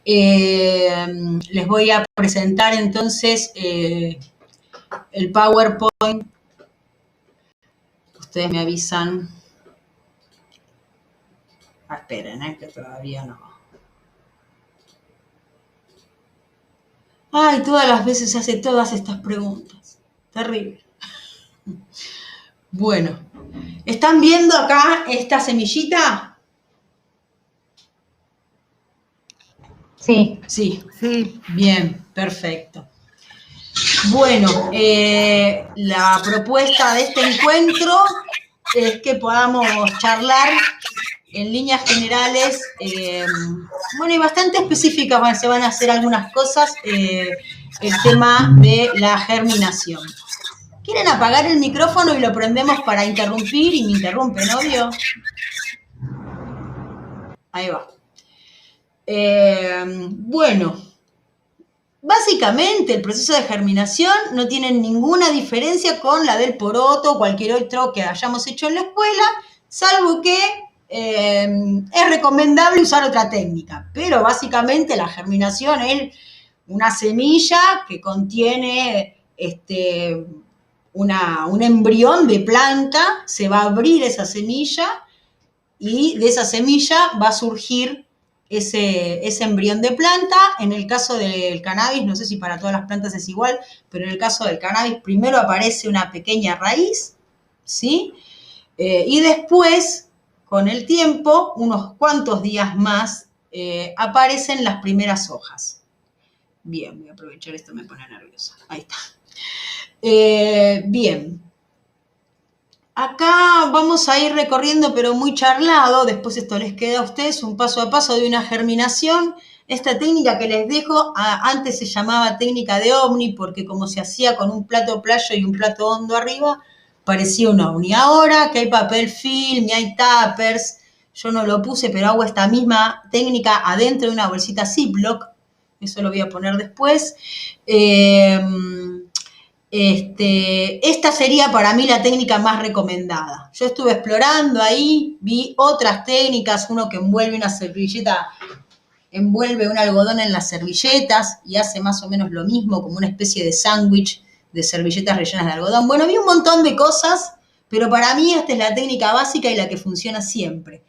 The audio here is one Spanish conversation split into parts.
Les voy a presentar entonces el PowerPoint. Ustedes me avisan. Esperen, que todavía no. Ay, todas las veces hace todas estas preguntas. Terrible. Bueno, ¿están viendo acá esta semillita? Sí. Sí. Sí. Bien, perfecto. Bueno, la propuesta de este encuentro es que podamos charlar en líneas generales, bueno, y bastante específicas, se van a hacer algunas cosas, el tema de la germinación. ¿Quieren apagar el micrófono y lo prendemos para interrumpir? Y me interrumpen, obvio. Ahí va. Bueno, básicamente el proceso de germinación no tiene ninguna diferencia con la del poroto o cualquier otro que hayamos hecho en la escuela, salvo que es recomendable usar otra técnica, pero básicamente la germinación es una semilla que contiene un embrión de planta, se va a abrir esa semilla y de esa semilla va a surgir ese embrión de planta. En el caso del cannabis, no sé si para todas las plantas es igual, pero en el caso del cannabis primero aparece una pequeña raíz, ¿sí? Y después, con el tiempo, unos cuantos días más, aparecen las primeras hojas. Bien, voy a aprovechar esto, me pone nerviosa. Ahí está. Bien. Acá vamos a ir recorriendo, pero muy charlado, después esto les queda a ustedes, un paso a paso de una germinación. Esta técnica que les dejo, antes se llamaba técnica de ovni, porque como se hacía con un plato playo y un plato hondo arriba, parecía un ovni. Ahora que hay papel film y hay tuppers, yo no lo puse, pero hago esta misma técnica adentro de una bolsita Ziploc, eso lo voy a poner después. Esta sería para mí la técnica más recomendada. Yo estuve explorando ahí, vi otras técnicas, uno que envuelve una servilleta, envuelve un algodón en las servilletas y hace más o menos lo mismo, como una especie de sándwich de servilletas rellenas de algodón. Bueno, vi un montón de cosas, pero para mí esta es la técnica básica y la que funciona siempre.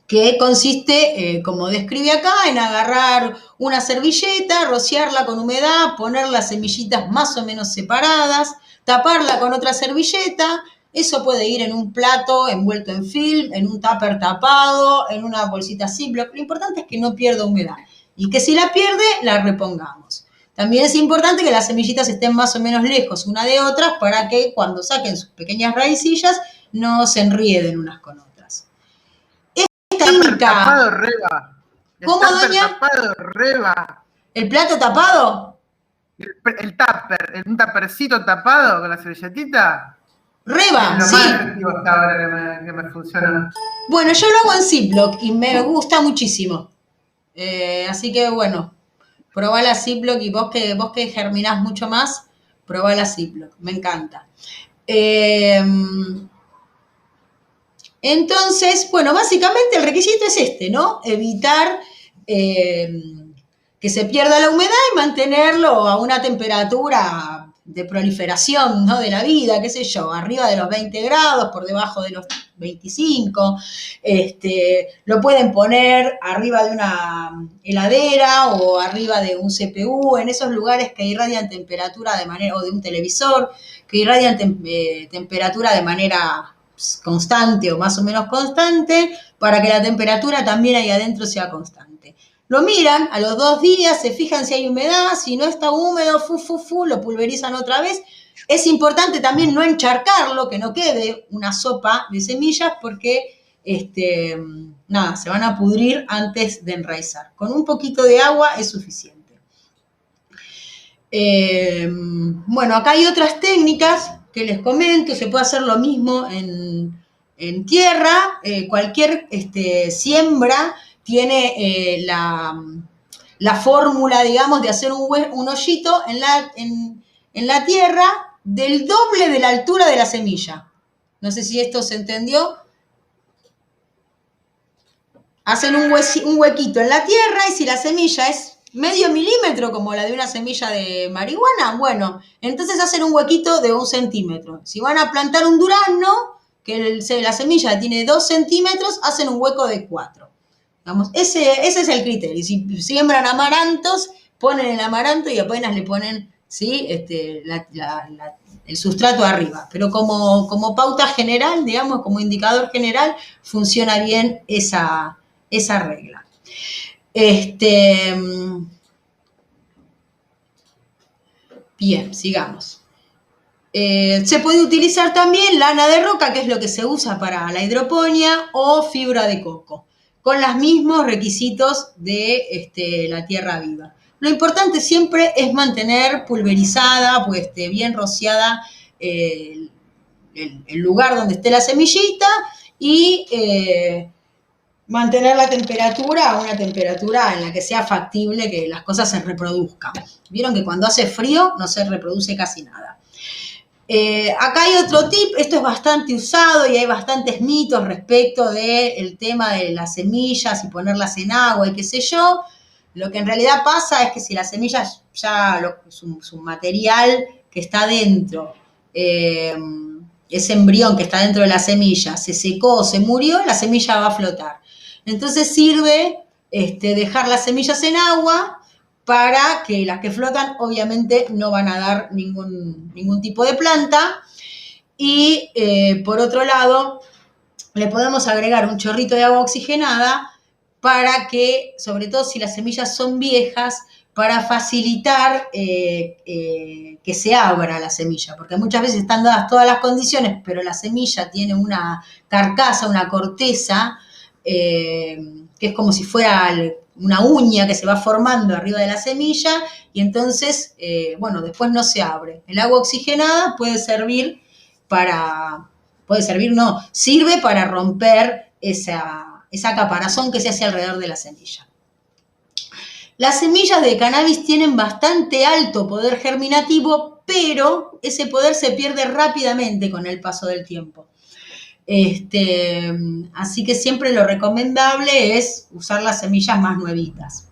Que consiste, como describe acá, en agarrar una servilleta, rociarla con humedad, poner las semillitas más o menos separadas, taparla con otra servilleta. Eso puede ir en un plato envuelto en film, en un tupper tapado, en una bolsita Ziploc. Lo importante es que no pierda humedad y que si la pierde, la repongamos. También es importante que las semillitas estén más o menos lejos una de otras para que cuando saquen sus pequeñas raicillas no se enrieden unas con otras. Técnica. Tapado, reba. ¿Cómo, doña? Tapado, reba. ¿El plato tapado? El tupper, un tuppercito tapado con la servilletita. Reba, es lo sí. más efectivo hasta ahora que me funciona. Bueno, yo lo hago en Ziploc y me gusta muchísimo. Así que bueno, probá la Ziploc y vos que germinás mucho más, probá la Ziploc, me encanta. Entonces, bueno, básicamente el requisito es este, ¿no? Evitar que se pierda la humedad y mantenerlo a una temperatura de proliferación, ¿no? De la vida, qué sé yo, arriba de los 20 grados, por debajo de los 25. Lo pueden poner arriba de una heladera o arriba de un CPU, en esos lugares que irradian temperatura de manera, o de un televisor, que irradian temperatura de manera constante o más o menos constante, para que la temperatura también ahí adentro sea constante. Lo miran a los 2 días, se fijan si hay humedad, si no está húmedo, lo pulverizan otra vez. Es importante también no encharcarlo, que no quede una sopa de semillas, porque se van a pudrir antes de enraizar. Con un poquito de agua es suficiente. Bueno, acá hay otras técnicas que les comento, se puede hacer lo mismo en tierra, cualquier siembra tiene la fórmula, digamos, de hacer un hoyito en la tierra del doble de la altura de la semilla. No sé si esto se entendió. hacen un huequito en la tierra y si la semilla es medio milímetro, como la de una semilla de marihuana, bueno, entonces hacen un huequito de 1 centímetro. Si van a plantar un durazno, que la semilla tiene 2 centímetros, hacen un hueco de 4. Digamos, ese es el criterio. Y si siembran amarantos, ponen el amaranto y apenas le ponen, ¿sí? El sustrato arriba. Pero como pauta general, digamos, como indicador general, funciona bien esa regla. Bien, sigamos. Se puede utilizar también lana de roca, que es lo que se usa para la hidroponía, o fibra de coco, con los mismos requisitos de la tierra viva. Lo importante siempre es mantener pulverizada, pues bien rociada el lugar donde esté la semillita y mantener la temperatura a una temperatura en la que sea factible que las cosas se reproduzcan. Vieron que cuando hace frío no se reproduce casi nada. Acá hay otro tip, esto es bastante usado y hay bastantes mitos respecto del tema de las semillas y ponerlas en agua y qué sé yo. Lo que en realidad pasa es que si la semilla ya, su material que está dentro, ese embrión que está dentro de la semilla, se secó, se murió, la semilla va a flotar. Entonces sirve dejar las semillas en agua para que las que flotan obviamente no van a dar ningún tipo de planta. Y por otro lado, le podemos agregar un chorrito de agua oxigenada para que, sobre todo si las semillas son viejas, para facilitar que se abra la semilla, porque muchas veces están dadas todas las condiciones, pero la semilla tiene una carcasa, una corteza, que es como si fuera una uña que se va formando arriba de la semilla y entonces, después no se abre. El agua oxigenada sirve para romper esa caparazón que se hace alrededor de la semilla. Las semillas de cannabis tienen bastante alto poder germinativo, pero ese poder se pierde rápidamente con el paso del tiempo. Así que siempre lo recomendable es usar las semillas más nuevitas.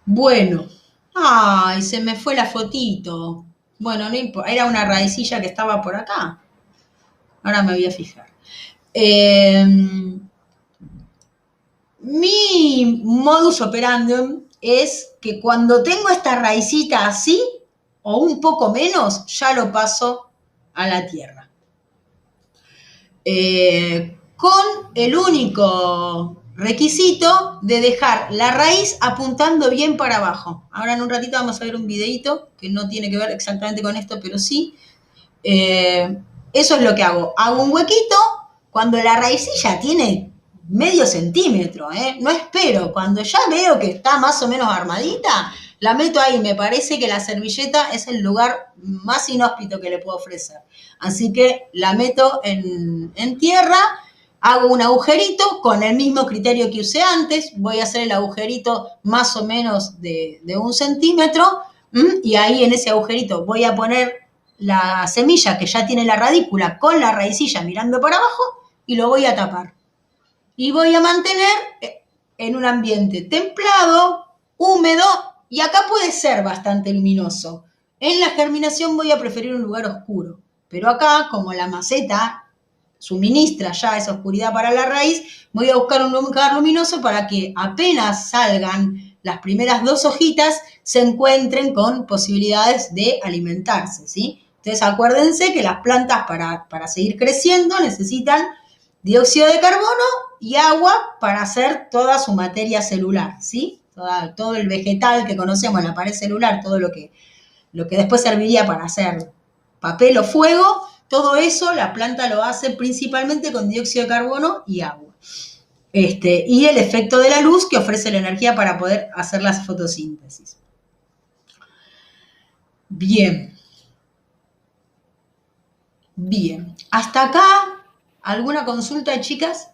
Bueno, ay, se me fue la fotito. Bueno, no importa, era una raicilla que estaba por acá. Ahora me voy a fijar. Mi modus operandi es que cuando tengo esta raicita así, o un poco menos, ya lo paso a la tierra. Con el único requisito de dejar la raíz apuntando bien para abajo. Ahora en un ratito vamos a ver un videito que no tiene que ver exactamente con esto, pero sí. Eso es lo que hago. Hago un huequito cuando la raicilla tiene medio centímetro, no espero. Cuando ya veo que está más o menos armadita, la meto ahí. Me parece que la servilleta es el lugar más inhóspito que le puedo ofrecer. Así que la meto en tierra, hago un agujerito con el mismo criterio que usé antes. Voy a hacer el agujerito más o menos de 1 centímetro y ahí en ese agujerito voy a poner la semilla que ya tiene la radícula con la raicilla mirando para abajo y lo voy a tapar. Y voy a mantener en un ambiente templado, húmedo, y acá puede ser bastante luminoso. En la germinación voy a preferir un lugar oscuro, pero acá, como la maceta suministra ya esa oscuridad para la raíz, voy a buscar un lugar luminoso para que apenas salgan las primeras 2 hojitas, se encuentren con posibilidades de alimentarse, ¿sí? Entonces acuérdense que las plantas para seguir creciendo necesitan dióxido de carbono y agua para hacer toda su materia celular, ¿sí? Todo el vegetal que conocemos, la pared celular, todo lo que después serviría para hacer papel o fuego, todo eso la planta lo hace principalmente con dióxido de carbono y agua. Y el efecto de la luz que ofrece la energía para poder hacer la fotosíntesis. Bien. Bien. Hasta acá, ¿alguna consulta, chicas?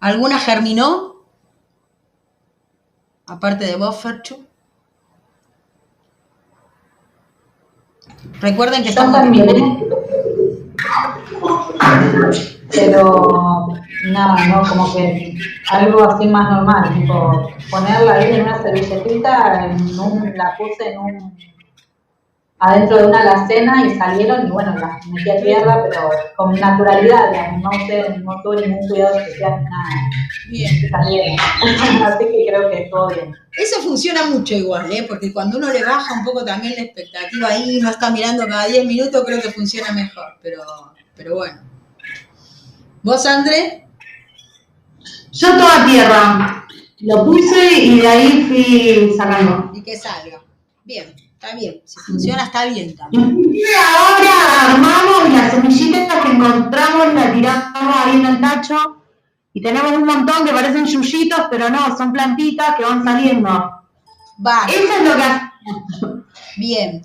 ¿Alguna germinó? Aparte de vos, Ferchu. Recuerden que estamos... pero nada, ¿no? Como que algo así más normal, tipo ponerla ahí en una servilletita, la puse adentro de una alacena y salieron y bueno, las metí a tierra, pero con naturalidad, digamos, no tuve ningún cuidado especial ni nada. Bien. Salieron. Así que creo que todo bien. Eso funciona mucho igual, porque cuando uno le baja un poco también la expectativa ahí, no está mirando cada 10 minutos, creo que funciona mejor, pero bueno. ¿Vos, André? Yo toda tierra. Lo puse y de ahí fui sacando. Y que salga. Bien, está bien. Si funciona, está bien también. Y ahora armamos las semillitas que encontramos, las tiramos ahí en el tacho. Y tenemos un montón que parecen yuyitos, pero no, son plantitas que van saliendo. Vale. Eso es lo que hacemos. Bien,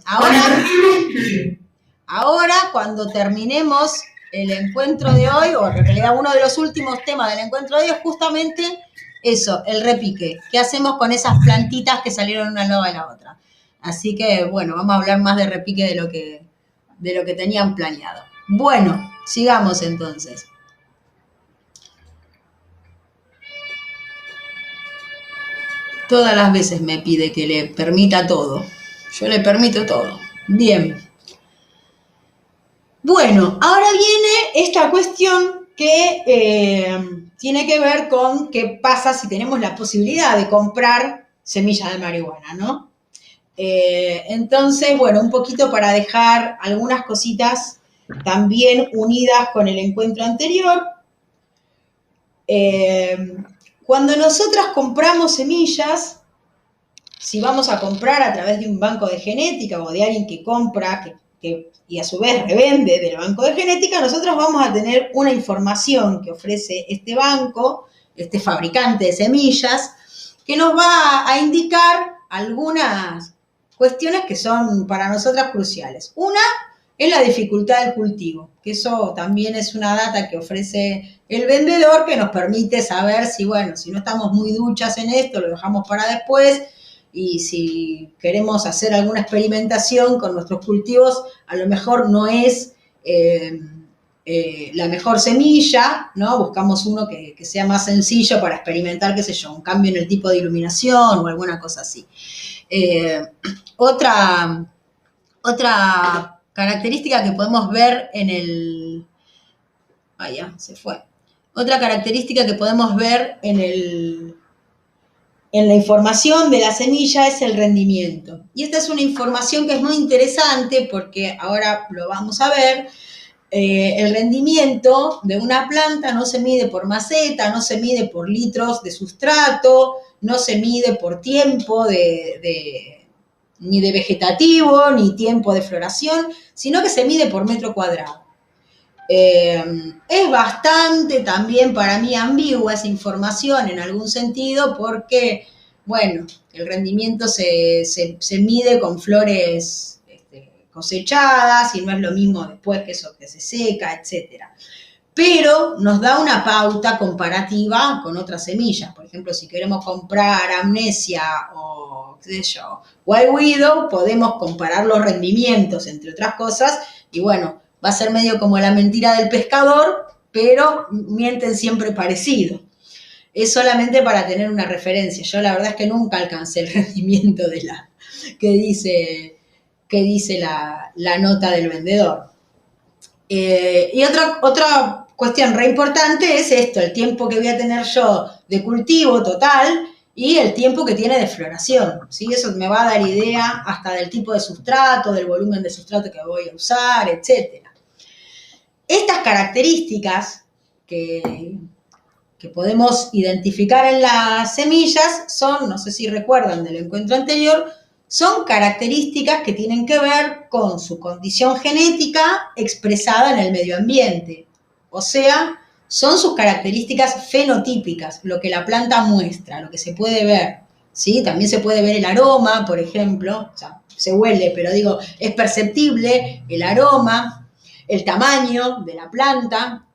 ahora cuando terminemos el encuentro de hoy, o en realidad uno de los últimos temas del encuentro de hoy es justamente eso, el repique. ¿Qué hacemos con esas plantitas que salieron una al lado de la otra? Así que, bueno, vamos a hablar más de repique de lo que tenían planeado. Bueno, sigamos entonces. Todas las veces me pide que le permita todo. Yo le permito todo. Bien. Bueno, ahora viene esta cuestión que tiene que ver con qué pasa si tenemos la posibilidad de comprar semillas de marihuana, ¿no? Entonces, bueno, un poquito para dejar algunas cositas también unidas con el encuentro anterior. Cuando nosotras compramos semillas, si vamos a comprar a través de un banco de genética o de alguien que compra y a su vez revende del banco de genética, nosotros vamos a tener una información que ofrece este banco, este fabricante de semillas, que nos va a indicar algunas cuestiones que son para nosotras cruciales. Una es la dificultad del cultivo, que eso también es una data que ofrece el vendedor que nos permite saber si, bueno, si no estamos muy duchas en esto, lo dejamos para después, y si queremos hacer alguna experimentación con nuestros cultivos, a lo mejor no es la mejor semilla, ¿no? Buscamos uno que sea más sencillo para experimentar, qué sé yo, un cambio en el tipo de iluminación o alguna cosa así. Otra característica que podemos ver en el... Ah, ya, se fue. Otra característica que podemos ver en la información de la semilla es el rendimiento. Y esta es una información que es muy interesante porque ahora lo vamos a ver. El rendimiento de una planta no se mide por maceta, no se mide por litros de sustrato, no se mide por tiempo ni de vegetativo, ni tiempo de floración, sino que se mide por metro cuadrado. Es bastante también para mí ambigua esa información en algún sentido porque, bueno, el rendimiento se mide con flores cosechadas y no es lo mismo después que eso que se seca, etc. Pero nos da una pauta comparativa con otras semillas. Por ejemplo, si queremos comprar amnesia o, qué sé yo, White Widow, podemos comparar los rendimientos, entre otras cosas, y bueno, va a ser medio como la mentira del pescador, pero mienten siempre parecido. Es solamente para tener una referencia. Yo la verdad es que nunca alcancé el rendimiento de que dice la nota del vendedor. Y otra cuestión re importante es esto, el tiempo que voy a tener yo de cultivo total y el tiempo que tiene de floración, ¿sí? Eso me va a dar idea hasta del tipo de sustrato, del volumen de sustrato que voy a usar, etc. Estas características que podemos identificar en las semillas son, no sé si recuerdan del encuentro anterior, son características que tienen que ver con su condición genética expresada en el medio ambiente. O sea, son sus características fenotípicas, lo que la planta muestra, lo que se puede ver, ¿sí? También se puede ver el aroma, por ejemplo, o sea, se huele, pero digo, es perceptible el aroma, el tamaño de la planta,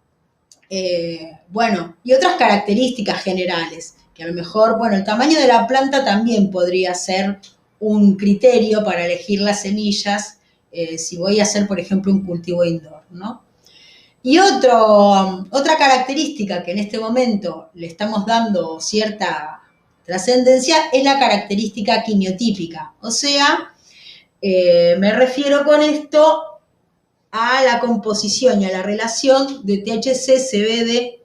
bueno, y otras características generales, que a lo mejor, bueno, el tamaño de la planta también podría ser un criterio para elegir las semillas si voy a hacer, por ejemplo, un cultivo indoor, ¿no? Y otra característica que en este momento le estamos dando cierta trascendencia es la característica quimiotípica. O sea, me refiero con esto a la composición y a la relación de THC-CBD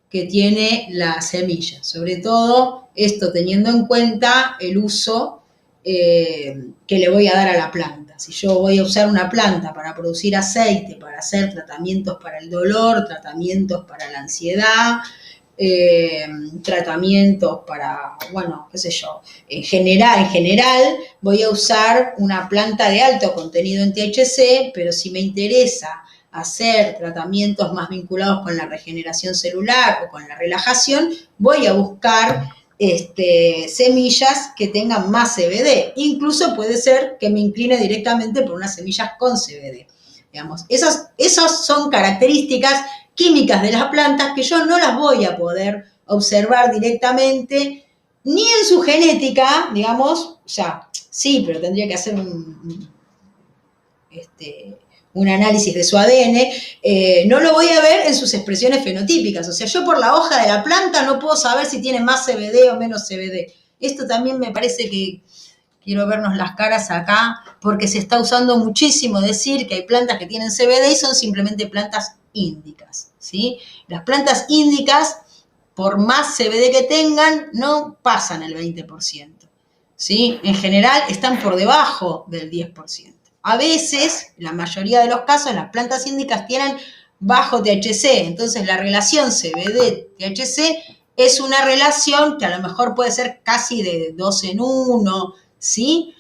que tiene la semilla. Sobre todo esto teniendo en cuenta el uso que le voy a dar a la planta. Si yo voy a usar una planta para producir aceite, para hacer tratamientos para el dolor, tratamientos para la ansiedad, tratamientos para, bueno, qué sé yo, en general voy a usar una planta de alto contenido en THC, pero si me interesa hacer tratamientos más vinculados con la regeneración celular o con la relajación, voy a buscar semillas que tengan más CBD. Incluso puede ser que me incline directamente por unas semillas con CBD. Digamos, esas son características químicas de las plantas que yo no las voy a poder observar directamente, ni en su genética, digamos, o sea, sí, pero tendría que hacer un análisis de su ADN, no lo voy a ver en sus expresiones fenotípicas. O sea, yo por la hoja de la planta no puedo saber si tiene más CBD o menos CBD. Esto también me parece que quiero vernos las caras acá, porque se está usando muchísimo decir que hay plantas que tienen CBD y son simplemente plantas índicas, ¿sí? Las plantas índicas, por más CBD que tengan, no pasan el 20%, ¿sí? En general están por debajo del 10%. A veces, la mayoría de los casos, las plantas índicas tienen bajo THC, entonces la relación CBD-THC es una relación que a lo mejor puede ser casi de 2 en 1, ¿sí?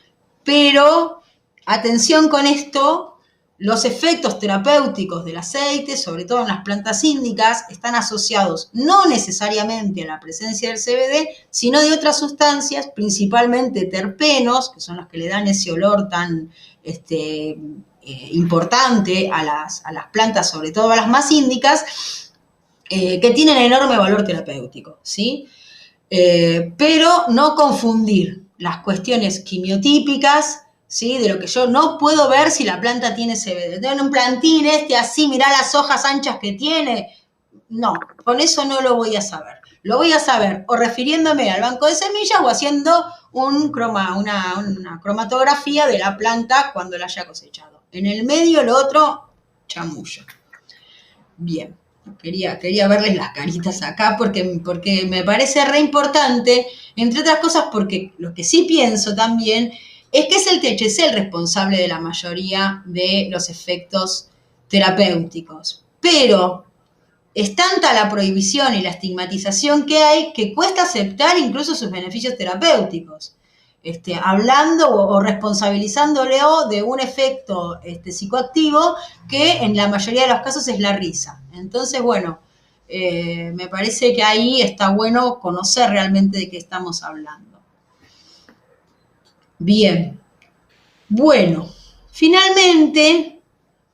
Pero, atención con esto, los efectos terapéuticos del aceite, sobre todo en las plantas índicas, están asociados no necesariamente a la presencia del CBD, sino de otras sustancias, principalmente terpenos, que son los que le dan ese olor tan importante a las plantas, sobre todo a las más índicas, que tienen enorme valor terapéutico, ¿sí? Pero no confundir las cuestiones quimiotípicas, ¿sí? De lo que yo no puedo ver si la planta tiene CBD. Tengo un plantín así, mirá las hojas anchas que tiene. No, con eso no lo voy a saber. Lo voy a saber o refiriéndome al banco de semillas o haciendo una cromatografía de la planta cuando la haya cosechado. En el medio, lo otro, chamullo. Bien, quería verles las caritas acá porque me parece re importante, entre otras cosas porque lo que sí pienso también es que es el THC el responsable de la mayoría de los efectos terapéuticos. Pero es tanta la prohibición y la estigmatización que hay que cuesta aceptar incluso sus beneficios terapéuticos. Hablando o responsabilizándolo de un efecto psicoactivo que en la mayoría de los casos es la risa. Entonces, bueno, me parece que ahí está bueno conocer realmente de qué estamos hablando. Bien, bueno, finalmente,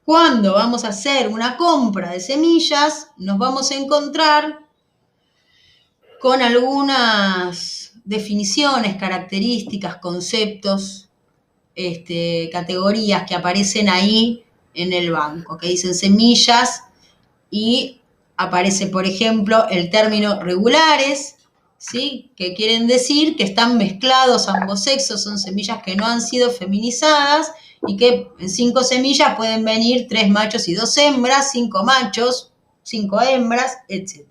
cuando vamos a hacer una compra de semillas, nos vamos a encontrar con algunas definiciones, características, conceptos, categorías que aparecen ahí en el banco, que dicen semillas y aparece, por ejemplo, el término regulares, ¿sí? Que quieren decir que están mezclados ambos sexos, son semillas que no han sido feminizadas y que en 5 semillas pueden venir 3 machos y 2 hembras, 5 machos, 5 hembras, etc.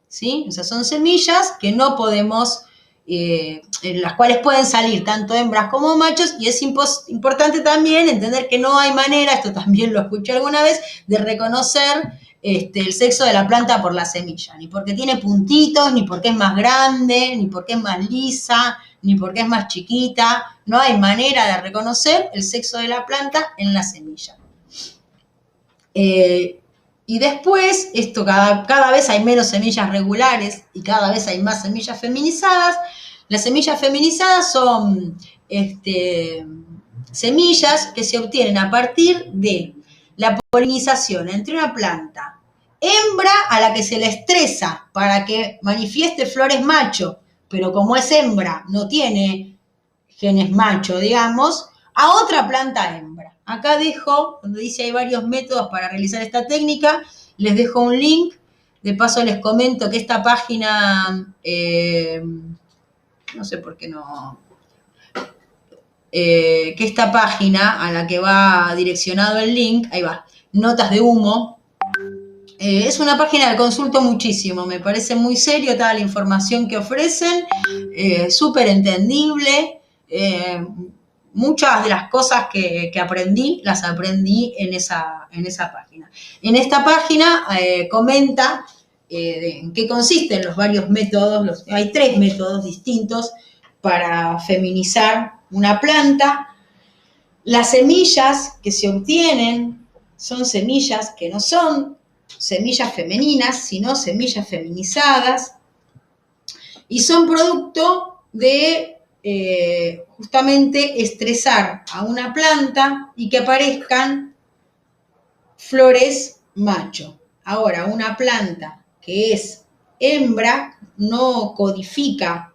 ¿Sí? O sea, son semillas que no podemos, en las cuales pueden salir tanto hembras como machos, y es importante también entender que no hay manera, esto también lo escuché alguna vez, de reconocer el sexo de la planta por la semilla, ni porque tiene puntitos, ni porque es más grande, ni porque es más lisa, ni porque es más chiquita. No hay manera de reconocer el sexo de la planta en la semilla. Y después, cada vez hay menos semillas regulares y cada vez hay más semillas feminizadas. Las semillas feminizadas son semillas que se obtienen a partir de la polinización entre una planta hembra a la que se le estresa para que manifieste flores macho, pero como es hembra, no tiene genes macho, digamos, a otra planta hembra. Acá dejo, donde dice hay varios métodos para realizar esta técnica, les dejo un link. De paso les comento que esta página, no sé por qué no, que esta página a la que va direccionado el link, ahí va, Notas de Humo, es una página que consulto muchísimo, me parece muy serio toda la información que ofrecen, súper entendible, muchas de las cosas que aprendí, las aprendí en esa página. En esta página comenta en qué consisten los varios métodos, hay 3 métodos distintos para feminizar una planta. Las semillas que se obtienen son semillas que no son semillas femeninas, sino semillas feminizadas, y son producto de justamente estresar a una planta y que aparezcan flores macho. Ahora, una planta que es hembra no codifica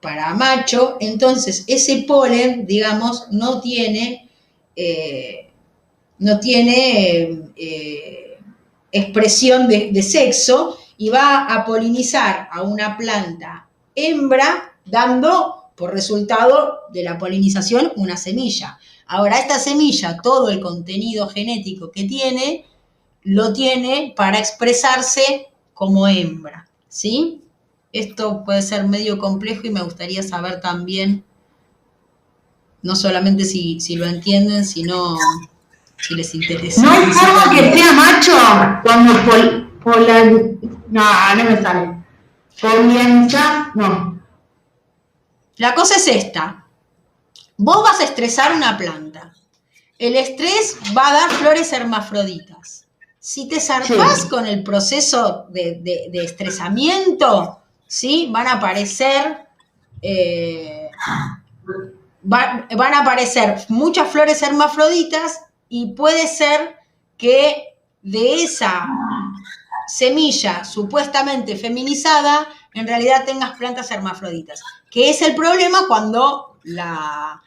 para macho, entonces ese polen, digamos, no tiene expresión de sexo y va a polinizar a una planta hembra, dando por resultado de la polinización una semilla. Ahora, esta semilla, todo el contenido genético que tiene, lo tiene para expresarse como hembra, ¿sí? Esto puede ser medio complejo y me gustaría saber también, no solamente si lo entienden, sino si les interesa. No hay forma que sea macho cuando no me sale. Polinizar, no. La cosa es esta. Vos vas a estresar una planta. El estrés va a dar flores hermafroditas. Si te zarpás con el proceso de estresamiento, ¿sí? Van a aparecer muchas flores hermafroditas y puede ser que de esa semilla supuestamente feminizada, en realidad tengas plantas hermafroditas. Que es el problema cuando la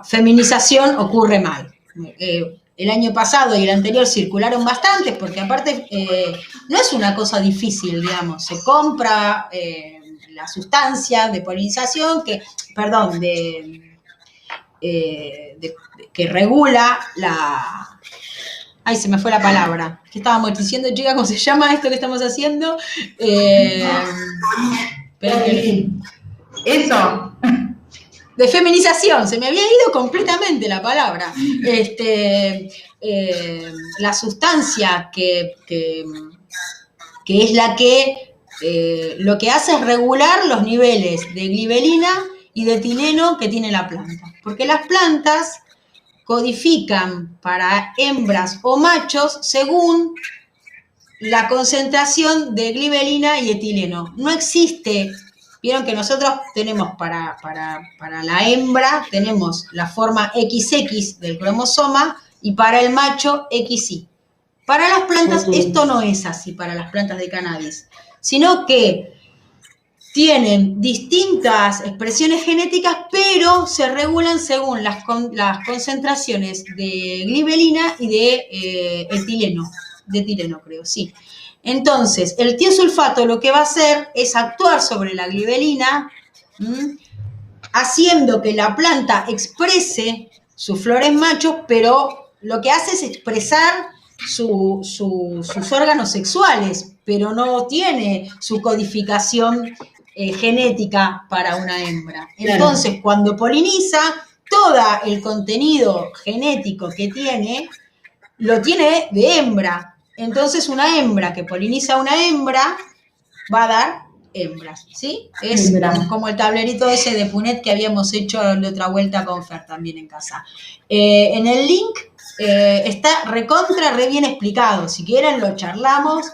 feminización ocurre mal. El año pasado y el anterior circularon bastantes, porque aparte no es una cosa difícil, digamos, se compra la sustancia de polinización que regula la... Ay, se me fue la palabra. ¿Qué estábamos diciendo, chica? ¿Cómo se llama esto que estamos haciendo? Eso. De feminización, se me había ido completamente la palabra. La sustancia que es la que lo que hace es regular los niveles de gliberina y de etileno que tiene la planta. Porque las plantas codifican para hembras o machos según la concentración de gliberina y etileno. No existe. Vieron que nosotros tenemos para la hembra, tenemos la forma XX del cromosoma y para el macho XY. Para las plantas esto no es así, para las plantas de cannabis, sino que tienen distintas expresiones genéticas, pero se regulan según las concentraciones de gliberina y de etileno, creo, sí. Entonces, el tiosulfato lo que va a hacer es actuar sobre la gliberina, haciendo que la planta exprese sus flores machos, pero lo que hace es expresar sus órganos sexuales, pero no tiene su codificación genética para una hembra. Entonces, cuando poliniza, todo el contenido genético que tiene, lo tiene de hembra. Entonces, una hembra que poliniza a una hembra va a dar hembras, ¿sí? Es como el tablerito ese de Punet que habíamos hecho la otra vuelta con Fer también en casa. En el link está re bien explicado. Si quieren lo charlamos.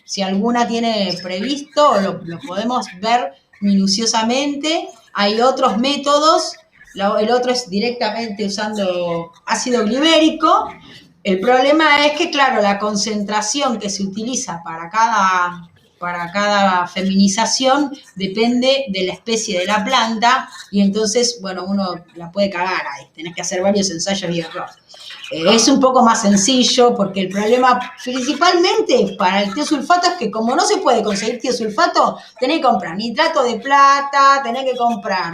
Si alguna tiene previsto, lo podemos ver minuciosamente. Hay otros métodos. El otro es directamente usando ácido glibérico. El problema es que, claro, la concentración que se utiliza para cada para cada feminización depende de la especie de la planta y entonces, bueno, uno la puede cagar ahí, tenés que hacer varios ensayos y error. Es un poco más sencillo porque el problema principalmente para el tiosulfato es que como no se puede conseguir tiosulfato, tenés que comprar nitrato de plata, tenés que comprar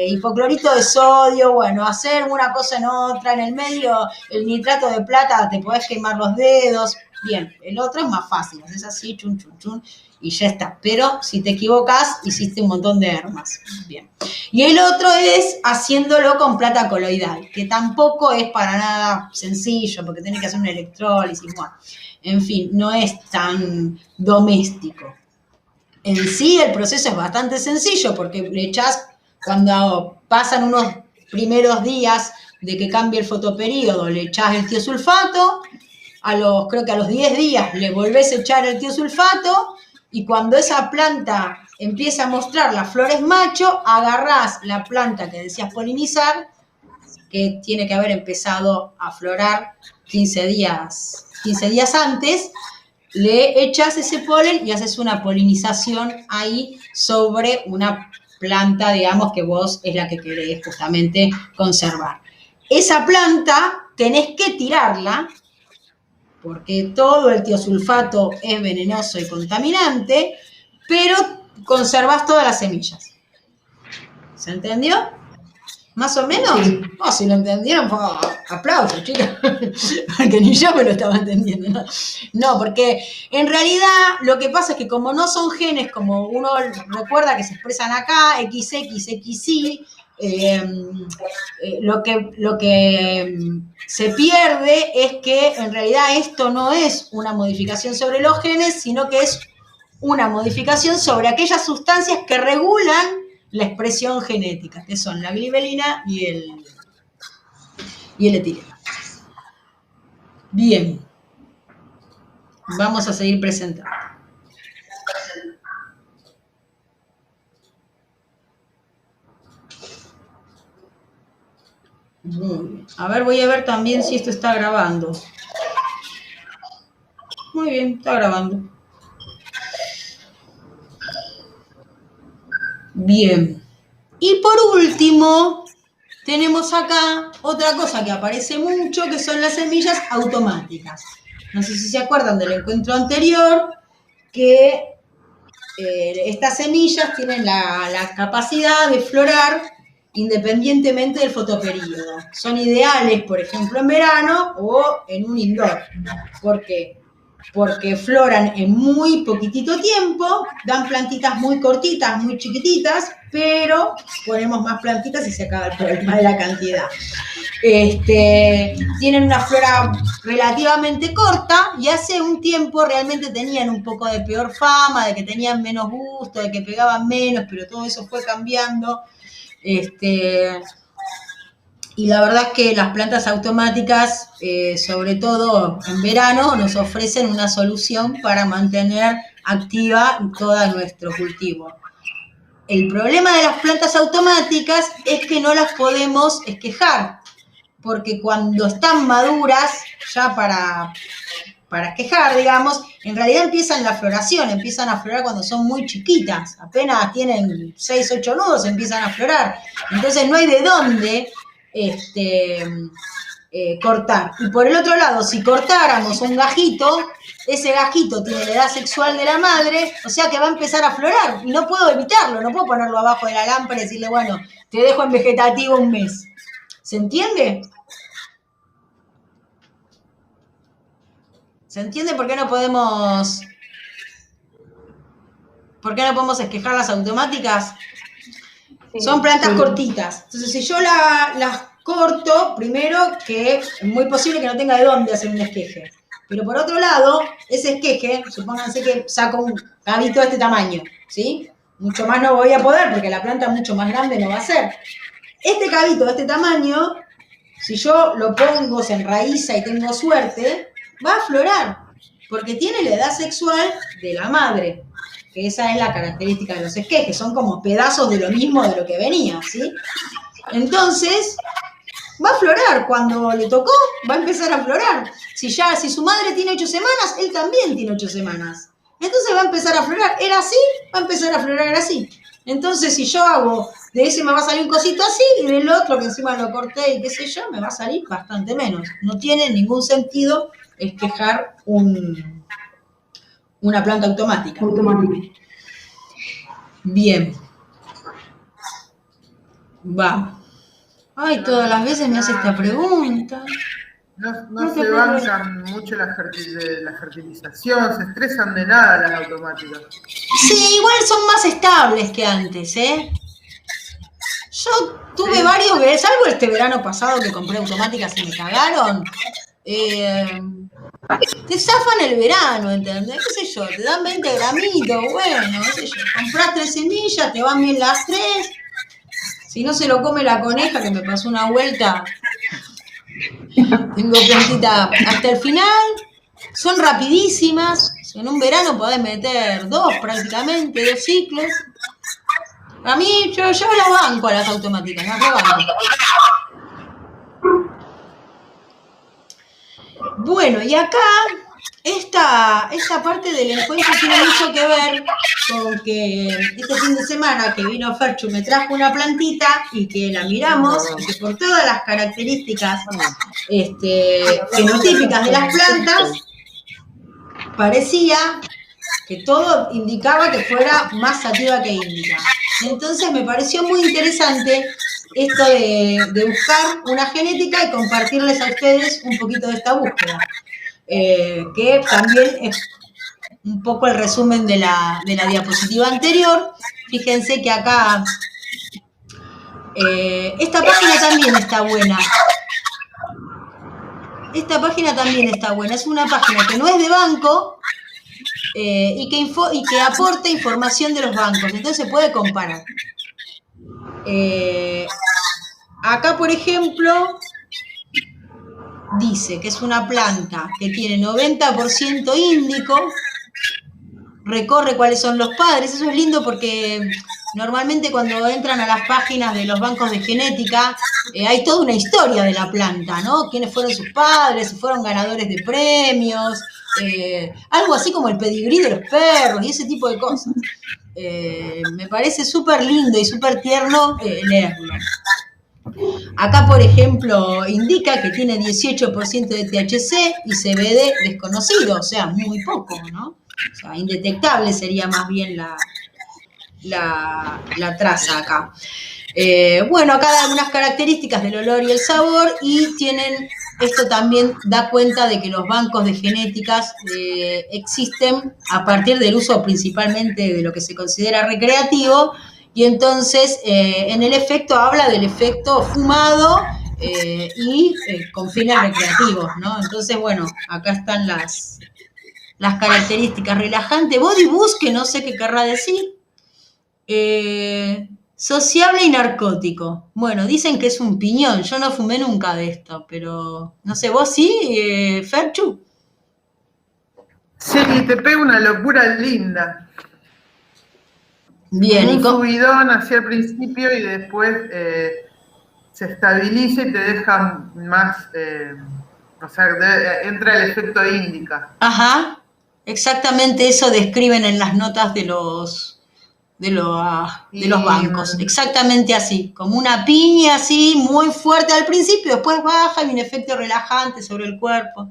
hipoclorito de sodio, bueno, hacer una cosa en otra, en el medio el nitrato de plata te podés quemar los dedos. Bien, el otro es más fácil, haces así, chun, chun, chun, y ya está. Pero si te equivocas, hiciste un montón de hermas. Bien. Y el otro es haciéndolo con plata coloidal, que tampoco es para nada sencillo, porque tenés que hacer una electrólisis, bueno. En fin, no es tan doméstico. En sí, el proceso es bastante sencillo, porque le echás, cuando pasan unos primeros días de que cambie el fotoperíodo, le echás el tiosulfato, creo que a los 10 días le volvés a echar el tiosulfato y cuando esa planta empieza a mostrar las flores macho, agarrás la planta que decías polinizar, que tiene que haber empezado a florar 15 días antes, le echas ese polen y haces una polinización ahí sobre una planta, digamos, que vos es la que querés justamente conservar. Esa planta tenés que tirarla, porque todo el tiosulfato es venenoso y contaminante, pero conservás todas las semillas. ¿Se entendió? ¿Más o menos? Sí. Oh, si lo entendieron, pues, aplausos, chicas, porque ni yo me lo estaba entendiendo, ¿no? No, porque en realidad lo que pasa es que como no son genes, como uno recuerda que se expresan acá, XX, XY, lo que se pierde es que en realidad esto no es una modificación sobre los genes, sino que es una modificación sobre aquellas sustancias que regulan la expresión genética, que son la gliberina y el etileno. Bien, vamos a seguir presentando. Muy bien. A ver, voy a ver también si esto está grabando. Muy bien, está grabando. Bien. Y por último, tenemos acá otra cosa que aparece mucho, que son las semillas automáticas. No sé si se acuerdan del encuentro anterior, que estas semillas tienen la capacidad de florar independientemente del fotoperíodo. Son ideales, por ejemplo, en verano o en un indoor. ¿Por qué? Porque floran en muy poquitito tiempo, dan plantitas muy cortitas, muy chiquititas, pero ponemos más plantitas y se acaba el problema de la cantidad. Tienen una flora relativamente corta y hace un tiempo realmente tenían un poco de peor fama, de que tenían menos gusto, de que pegaban menos, pero todo eso fue cambiando. Y la verdad es que las plantas automáticas, sobre todo en verano, nos ofrecen una solución para mantener activa todo nuestro cultivo. El problema de las plantas automáticas es que no las podemos esquejar, porque cuando están maduras, ya para esquejar, digamos, en realidad empiezan la floración, empiezan a florar cuando son muy chiquitas, apenas tienen 6, 8 nudos, empiezan a florar. Entonces no hay de dónde cortar. Y por el otro lado, si cortáramos un gajito, ese gajito tiene la edad sexual de la madre, o sea que va a empezar a florar, y no puedo evitarlo, no puedo ponerlo abajo de la lámpara y decirle, bueno, te dejo en vegetativo un mes. ¿Se entiende? ¿Se entiende por qué no podemos esquejar las automáticas? Sí, son plantas cortitas. Entonces, si yo las corto, primero que es muy posible que no tenga de dónde hacer un esqueje. Pero por otro lado, ese esqueje, supónganse que saco un gavito de este tamaño, ¿sí? Mucho más no voy a poder porque la planta mucho más grande no va a ser. Este cabito de este tamaño, si yo lo pongo, se enraiza y tengo suerte, va a aflorar, porque tiene la edad sexual de la madre, que esa es la característica de los esquejes, son como pedazos de lo mismo de lo que venía, ¿sí? Entonces, va a aflorar, cuando le tocó, va a empezar a aflorar. Si su madre tiene 8 semanas, él también tiene 8 semanas. Entonces va a empezar a aflorar. Era así, va a empezar a aflorar así. Entonces, si yo hago, de ese me va a salir un cosito así, y del otro que encima lo corté y qué sé yo, me va a salir bastante menos. No tiene ningún sentido esquejar una planta automática. Bien. Va. Ay, todas las veces me hace esta pregunta. No se bancan mucho la fertilización, se estresan de nada las automáticas. Sí, igual son más estables que antes, ¿eh? Yo tuve varios, salvo este verano pasado que compré automáticas y me cagaron. Te zafan el verano, ¿entendés? ¿Qué sé yo? Te dan 20 gramitos, bueno, qué sé yo. Comprás 3 semillas, te van bien las 3. Si no se lo come la coneja, que me pasó una vuelta, tengo plantita hasta el final. Son rapidísimas. En un verano podés meter 2 prácticamente, 2 ciclos. A mí, yo las banco a las automáticas, las rebanco. Bueno, y acá, esta parte del encuentro tiene mucho que ver con que este fin de semana que vino Ferchu me trajo una plantita y que la miramos, y que por todas las características fenotípicas de las plantas, parecía que todo indicaba que fuera más sativa que índica. Entonces me pareció muy interesante esto de buscar una genética y compartirles a ustedes un poquito de esta búsqueda, que también es un poco el resumen de la diapositiva anterior. Fíjense que acá esta página también está buena. Esta página también está buena. Es una página que no es de banco, y que aporta información de los bancos, entonces se puede comparar. Acá, por ejemplo, dice que es una planta que tiene 90% índico, recorre cuáles son los padres. Eso es lindo porque normalmente cuando entran a las páginas de los bancos de genética, hay toda una historia de la planta, ¿no? Quiénes fueron sus padres, si fueron ganadores de premios, algo así como el pedigrí de los perros y ese tipo de cosas. Me parece súper lindo y súper tierno leerlo. Acá, por ejemplo, indica que tiene 18% de THC y CBD desconocido, o sea, muy poco, ¿no? O sea, indetectable sería más bien la traza acá. Bueno, acá da algunas características del olor y el sabor, y esto también da cuenta de que los bancos de genéticas existen a partir del uso principalmente de lo que se considera recreativo, y entonces en el efecto habla del efecto fumado y con fines recreativos, ¿no? Entonces, bueno, acá están las características: relajante, body boost, que no sé qué querrá decir, sociable y narcótico. Bueno, dicen que es un piñón. Yo no fumé nunca de esto, pero no sé, ¿vos sí, Ferchu? Sí, te pega una locura linda. Bien. Un subidón hacia el principio y después se estabiliza y te deja más, o sea, entra el efecto índica. Ajá, exactamente eso describen en las notas de los bancos, exactamente así, como una piña así, muy fuerte al principio, después baja y un efecto relajante sobre el cuerpo.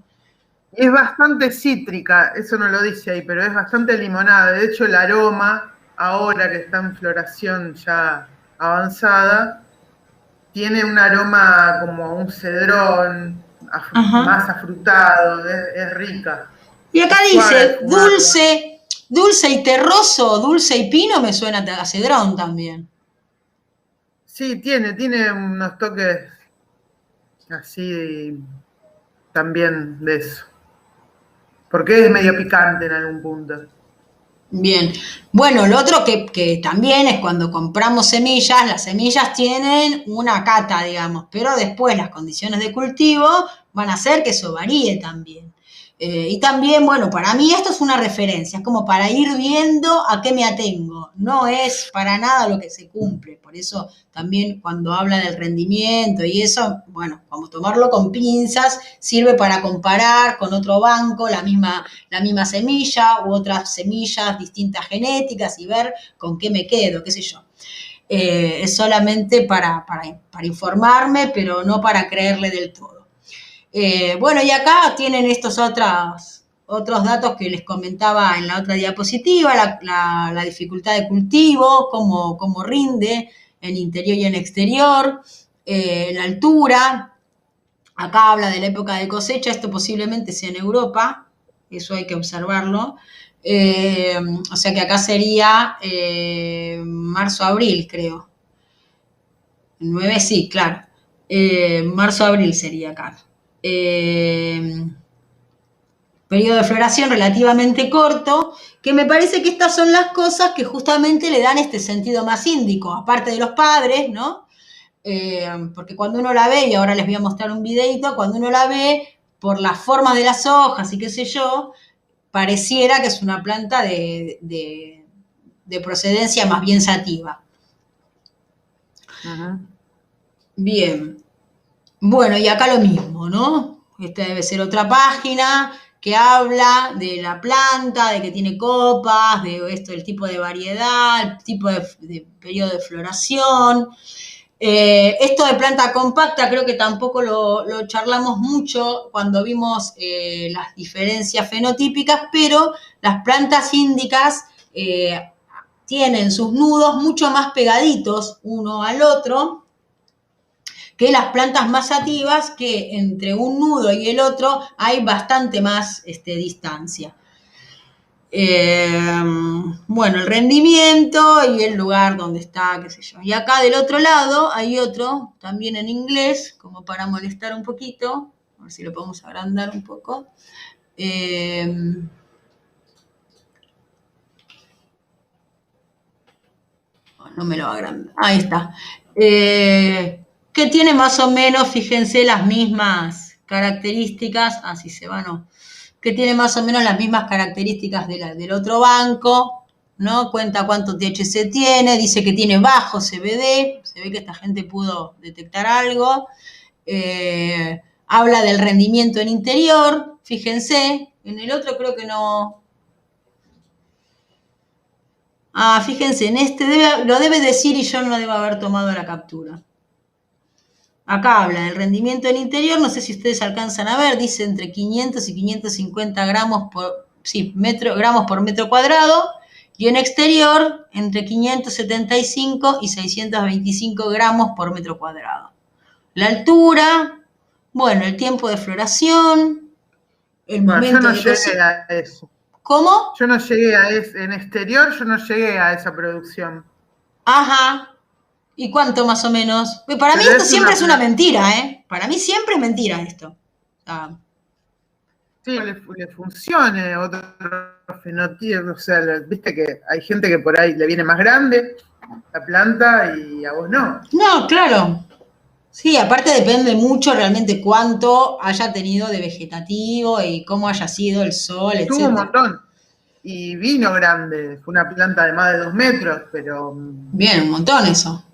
Es bastante cítrica, eso no lo dice ahí, pero es bastante limonada. De hecho, el aroma, ahora que está en floración ya avanzada, tiene un aroma como un cedrón, más afrutado, es rica. Y acá dice dulce y terroso, dulce y pino, me suena a cedrón también. Sí, tiene unos toques así también de eso. Porque es medio picante en algún punto. Bien. Bueno, lo otro que también es cuando compramos semillas, las semillas tienen una cata, digamos, pero después las condiciones de cultivo van a hacer que eso varíe también. Y también, bueno, para mí esto es una referencia, es como para ir viendo a qué me atengo, no es para nada lo que se cumple, por eso también cuando habla del rendimiento y eso, bueno, como tomarlo con pinzas, sirve para comparar con otro banco la misma semilla u otras semillas, distintas genéticas y ver con qué me quedo, qué sé yo. Es solamente para informarme, pero no para creerle del todo. Bueno, y acá tienen estos otros datos que les comentaba en la otra diapositiva, la dificultad de cultivo, cómo rinde en interior y en exterior, la altura. Acá habla de la época de cosecha, esto posiblemente sea en Europa, eso hay que observarlo. O sea que acá sería marzo-abril, creo. 9 sí, claro. Marzo-abril sería acá. Periodo de floración relativamente corto, que me parece que estas son las cosas que justamente le dan este sentido más índico, aparte de los padres, ¿no? Porque cuando uno la ve, y ahora les voy a mostrar un videito, cuando uno la ve, por la forma de las hojas y qué sé yo, pareciera que es una planta de procedencia más bien sativa. Ajá. Bien. Bueno, y acá lo mismo, ¿no? Esta debe ser otra página que habla de la planta, de que tiene copas, de esto, el tipo de variedad, el tipo de periodo de floración. Esto de planta compacta creo que tampoco lo charlamos mucho cuando vimos las diferencias fenotípicas, pero las plantas índicas tienen sus nudos mucho más pegaditos uno al otro que las plantas más sativas, que entre un nudo y el otro hay bastante más distancia. Bueno, el rendimiento y el lugar donde está, qué sé yo. Y acá del otro lado hay otro, también en inglés, como para molestar un poquito. A ver si lo podemos agrandar un poco. No me lo agranda. Ahí está. Que tiene más o menos, fíjense, las mismas características. Si se va, no. Que tiene más o menos las mismas características del otro banco, ¿no? Cuenta cuánto THC tiene, dice que tiene bajo CBD, se ve que esta gente pudo detectar algo. Habla del rendimiento en interior, fíjense, en el otro creo que no. Fíjense, en este lo debe decir y yo no debo haber tomado la captura. Acá habla del rendimiento en interior, no sé si ustedes alcanzan a ver, dice entre 500 y 550 gramos gramos por metro cuadrado, y en exterior entre 575 y 625 gramos por metro cuadrado. La altura, bueno, el tiempo de floración, el momento de cosecha. Yo no llegué a eso. ¿Cómo? Yo no llegué a eso. En exterior yo no llegué a esa producción. Ajá. ¿Y cuánto más o menos? Para mí esto siempre es una mentira, ¿eh? Para mí siempre es mentira esto. Sí, le funcione otro fenotipo, o sea, viste que hay gente que por ahí le viene más grande la planta y a vos no. No, claro. Sí, aparte depende mucho realmente cuánto haya tenido de vegetativo y cómo haya sido el sol, etc. Tuvo un montón. Y vino grande, fue una planta de más de 2 metros, pero... Bien, un montón eso.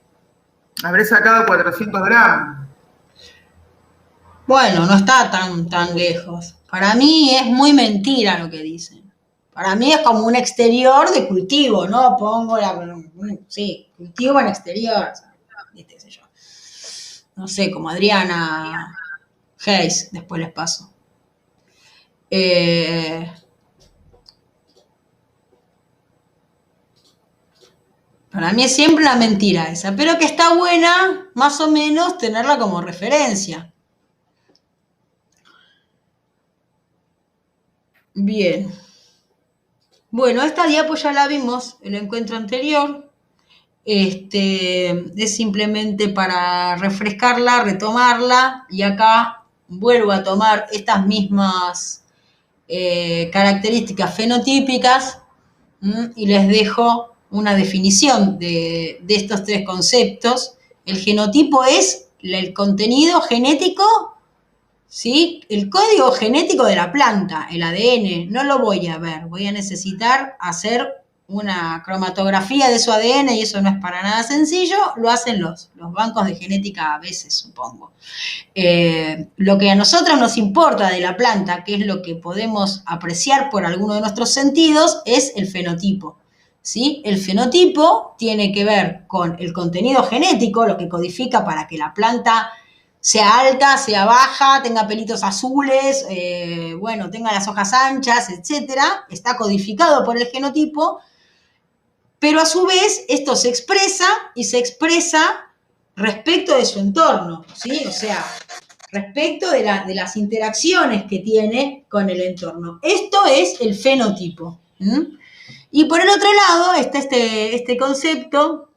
Habré sacado 400 gramos. Bueno, no está tan lejos. Para mí es muy mentira lo que dicen. Para mí es como un exterior de cultivo, ¿no? Cultivo en exterior. ¿Viste? Qué sé yo. No sé, como Adriana Hayes, después les paso. Para mí es siempre una mentira esa, pero que está buena, más o menos, tenerla como referencia. Bien. Bueno, esta diapo ya la vimos, el encuentro anterior. Es simplemente para refrescarla, retomarla, y acá vuelvo a tomar estas mismas características fenotípicas y les dejo una definición de estos tres conceptos. El genotipo es el contenido genético ¿sí? El código genético de la planta, el ADN, no lo voy a ver. Voy a necesitar hacer una cromatografía de su ADN y eso no es para nada sencillo. Lo hacen los bancos de genética a veces, supongo. Lo que a nosotros nos importa de la planta, que es lo que podemos apreciar por alguno de nuestros sentidos, es el fenotipo. ¿Sí? El fenotipo tiene que ver con el contenido genético, lo que codifica para que la planta sea alta, sea baja, tenga pelitos azules, tenga las hojas anchas, etcétera. Está codificado por el genotipo, pero a su vez esto se expresa respecto de su entorno, ¿sí? O sea, respecto de las interacciones que tiene con el entorno. Esto es el fenotipo. Y por el otro lado está este concepto,